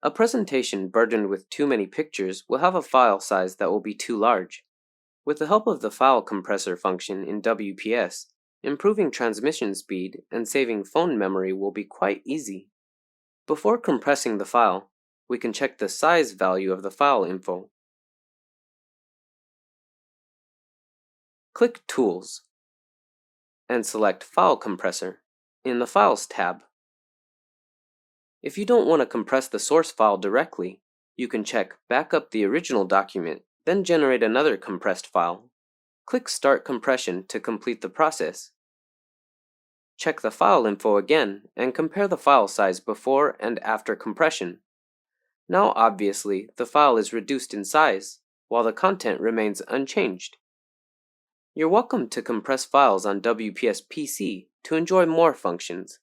A presentation burdened with too many pictures will have a file size that will be too large. With the help of the file compressor function in WPS, improving transmission speed and saving phone memory will be quite easy. Before compressing the file, we can check the size value of the file info. Click Tools and select File Compressor in the Files tab. If you don't want to compress the source file directly, you can check Backup the original document, then generate another compressed file. Click Start Compression to complete the process. Check the file info again and compare the file size before and after compression. Now obviously, the file is reduced in size, while the content remains unchanged. You're welcome to compress files on WPS PC to enjoy more functions.